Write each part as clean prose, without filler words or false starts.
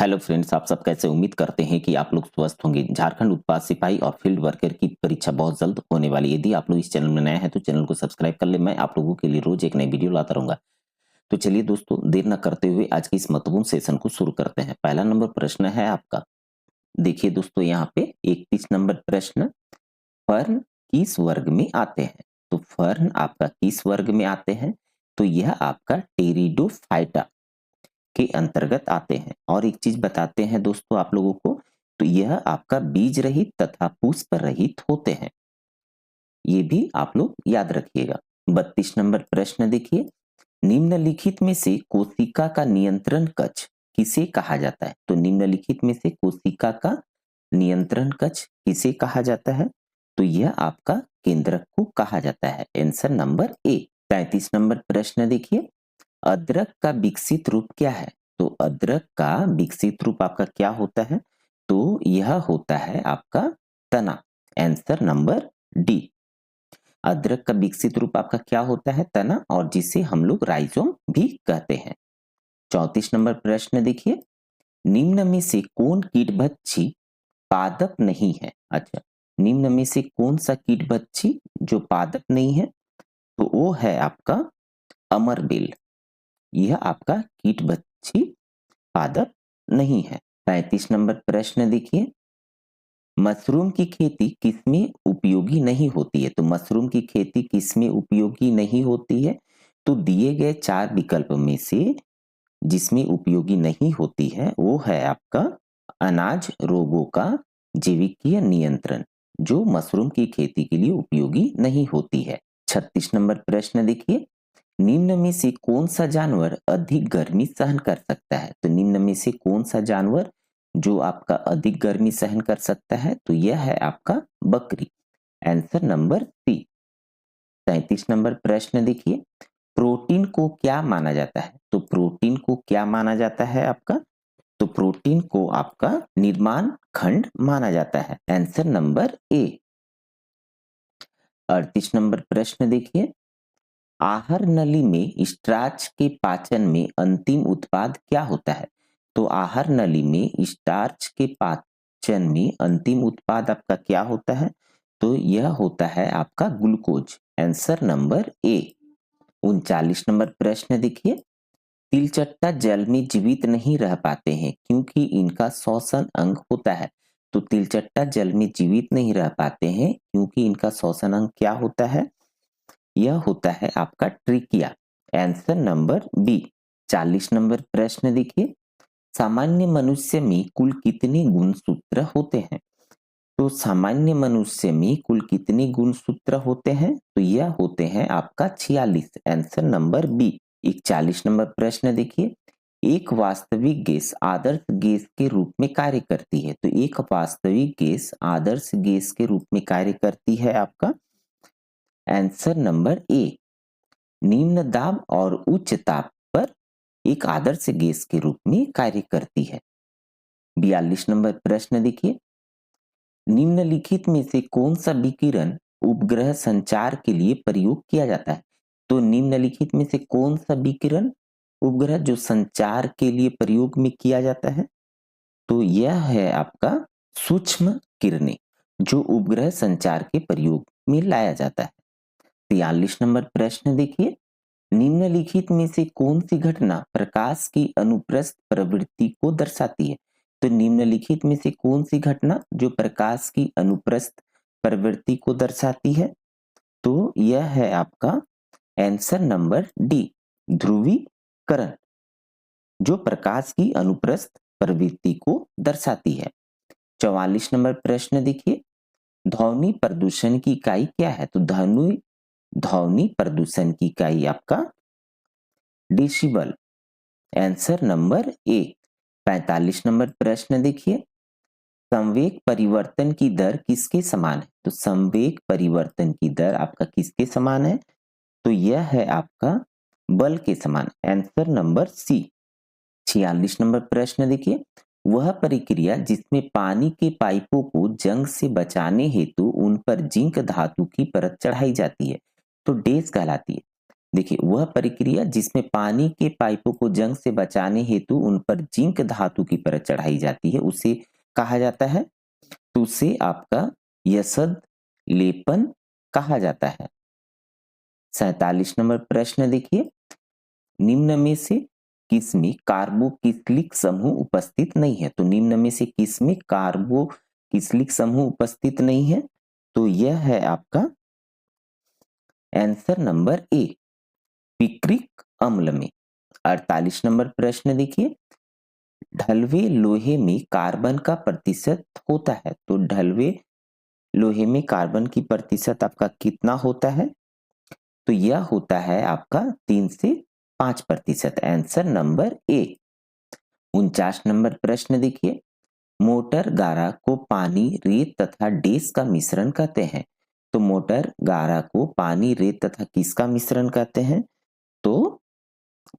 Hello friends, आप सब कैसे? उम्मीद करते हैं कि आप लोग स्वस्थ होंगे। झारखंड उत्पाद सिपाही और फील्ड वर्कर की परीक्षा बहुत जल्द होने वाली है। यदि आप लोग इस चैनल में नए हैं तो चैनल को सब्सक्राइब कर ले। मैं आप लोगों के लिए रोज एक नई वीडियो लाता रहूंगा। तो चलिए दोस्तों, देर न करते हुए आज के इस महत्वपूर्ण सेशन को शुरू करते हैं। पहला नंबर प्रश्न है आपका। देखिए दोस्तों, यहाँ पे 31 नंबर प्रश्न, फर्न किस वर्ग में आते हैं? तो फर्न आपका किस वर्ग में आते हैं? तो यह आपका टेरिडोफाइटा के अंतर्गत आते हैं। और एक चीज बताते हैं दोस्तों आप लोगों को, तो यह आपका बीज रहित तथा पुष्प रहित होते हैं। ये भी आप लोग याद रखिएगा। 32 नंबर प्रश्न देखिए। निम्नलिखित में से कोशिका का नियंत्रण कक्ष किसे कहा जाता है? तो निम्नलिखित में से कोशिका का नियंत्रण कक्ष किसे कहा जाता है? तो यह आपका केंद्रक को कहा जाता है। Answer number A. 33 नंबर प्रश्न देखिए। अदरक का विकसित रूप क्या है? तो अदरक का विकसित रूप आपका क्या होता है? तो यह होता है आपका तना। Answer number D. अदरक का विकसित रूप आपका क्या होता है? तना, और जिसे हम लोग राइजोम भी कहते हैं। 34 नंबर प्रश्न देखिए। निम्न में से कौन कीटभक्षी पादप नहीं है? अच्छा, निम्न में से कौन सा कीटभक्षी जो पादप नहीं है? तो वो है आपका अमरबेल। यह आपका कीटभक्षी पादप नहीं है। 35 नंबर प्रश्न देखिए। मशरूम की खेती किसमें उपयोगी नहीं होती है? तो मशरूम की खेती किसमें उपयोगी नहीं होती है? तो दिए गए 4 विकल्प में से जिसमें उपयोगी नहीं होती है वो है आपका अनाज रोगों का जैविकीय नियंत्रण, जो मशरूम की खेती के लिए उपयोगी नहीं होती है। 36 नंबर प्रश्न देखिए। निम्न में से कौन सा जानवर अधिक गर्मी सहन कर सकता है? तो निम्न में से कौन सा जानवर जो आपका अधिक गर्मी सहन कर सकता है? तो यह है आपका बकरी। Answer number C. 37 नंबर प्रश्न देखिए। प्रोटीन को क्या माना जाता है? तो प्रोटीन को क्या माना जाता है आपका? तो प्रोटीन को आपका निर्माण खंड माना जाता है। Answer number A. 38 नंबर प्रश्न देखिए। आहार नली में स्टार्च के पाचन में अंतिम उत्पाद क्या होता है? तो आहार नली में स्टार्च के पाचन में अंतिम उत्पाद आपका क्या होता है? तो यह होता है आपका glucose. Answer number A. 39 number प्रश्न देखिए। तिलचट्टा जल में जीवित नहीं रह पाते हैं क्योंकि इनका श्वसन अंग होता है। तो तिलचट्टा जल में जीवित नहीं रह पाते हैं क्योंकि इनका श्वसन अंग क्या होता है? यह होता है आपका ट्रिकिया। Answer number B. 40 नंबर प्रश्न देखिए। सामान्य मनुष्य में कुल कितने गुणसूत्र होते हैं? तो सामान्य मनुष्य में कुल कितने गुणसूत्र होते हैं? तो यह होते हैं आपका 46। Answer number B. 41 नंबर प्रश्न देखिए। एक वास्तविक गैस आदर्श गैस के रूप में कार्य करती है। तो एक वास्तविक गैस आदर्श गैस के रूप में कार्य करती है आपका। Answer number A. निम्न दाब और उच्च ताप पर एक आदर्श गैस के रूप में कार्य करती है। 42 नंबर प्रश्न देखिए। निम्नलिखित में से कौन सा विकिरण उपग्रह संचार के लिए प्रयोग किया जाता है? तो निम्नलिखित में से कौन सा विकिरण उपग्रह जो संचार के लिए प्रयोग में किया जाता है? तो यह है आपका सूक्ष्म किरणें, जो उपग्रह संचार के प्रयोग में लाया जाता है। 43 नंबर प्रश्न देखिए। निम्नलिखित में से कौन सी घटना प्रकाश की अनुप्रस्थ प्रवृत्ति को दर्शाती है? तो निम्नलिखित में से कौन सी घटना जो प्रकाश की अनुप्रस्थ प्रवृत्ति को दर्शाती है? तो यह है आपका आंसर नंबर डी, ध्रुवीकरण, जो प्रकाश की अनुप्रस्थ प्रवृत्ति को दर्शाती है। 44 नंबर प्रश्न देखिए। ध्वनि प्रदूषण की इकाई क्या है? तो ध्वनि प्रदूषण की इकाई आपका decibel. Answer number A. 45 number प्रश्न देखिए। संवेग परिवर्तन की दर किसके समान है? तो संवेग परिवर्तन की दर आपका किसके समान है? तो यह है आपका बल के समान। Answer number C. 46 नंबर प्रश्न देखिए। वह प्रक्रिया जिसमें पानी के पाइपों को जंग से बचाने हेतु उन पर जिंक धातु की परत चढ़ाई जाती है, तो डैश कहलाती है। देखिए वह प्रक्रिया जिसमें पानी के पाइपों को जंग से बचाने हेतु उन पर जिंक धातु की परत चढ़ाई जाती है उसे कहा जाता है, तो उसे आपका यशद लेपन कहा जाता है। 47 नंबर प्रश्न देखिए, निम्न में से किसमें कार्बोक्सिलिक समूह उपस्थित नहीं है? तो निम्न में से किसमें कार्बोक्सिलिक समूह उपस्थित नहीं है? तो यह है आपका आंसर नंबर ए, पिक्रिक अम्ल में। 48 नंबर प्रश्न देखिए, ढलवे लोहे में कार्बन का प्रतिशत होता है, तो ढलवे लोहे में कार्बन की प्रतिशत आपका कितना होता है? तो यह होता है आपका 3 से 5%। Answer number A. 49 नंबर प्रश्न देखिए, मोटर गारा को पानी रेत तथा डेस का मिश्रण कहते हैं, तो मोटर गारा को पानी रेत तथा किसका मिश्रण कहते हैं? तो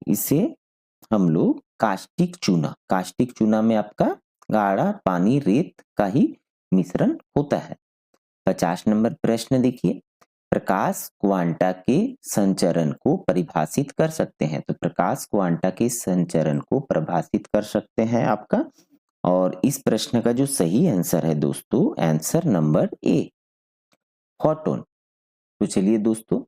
इसे हम लोग कास्टिक चूना में आपका गाढ़ा पानी रेत का ही मिश्रण होता है। 50 नंबर प्रश्न देखिए, प्रकाश क्वांटा के संचरण को परिभाषित कर सकते हैं, तो प्रकाश क्वांटा के संचरण को परिभाषित कर सकते हैं आपका, और इस प्रश्न का जो सही आंसर है दोस्तों, आंसर नंबर ए, फोटोन। तो चलिए दोस्तों,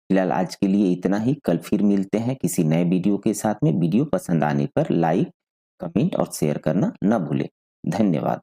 फिलहाल आज के लिए इतना ही। कल फिर मिलते हैं किसी नए वीडियो के साथ में। वीडियो पसंद आने पर लाइक, कमेंट और शेयर करना न भूलें। धन्यवाद।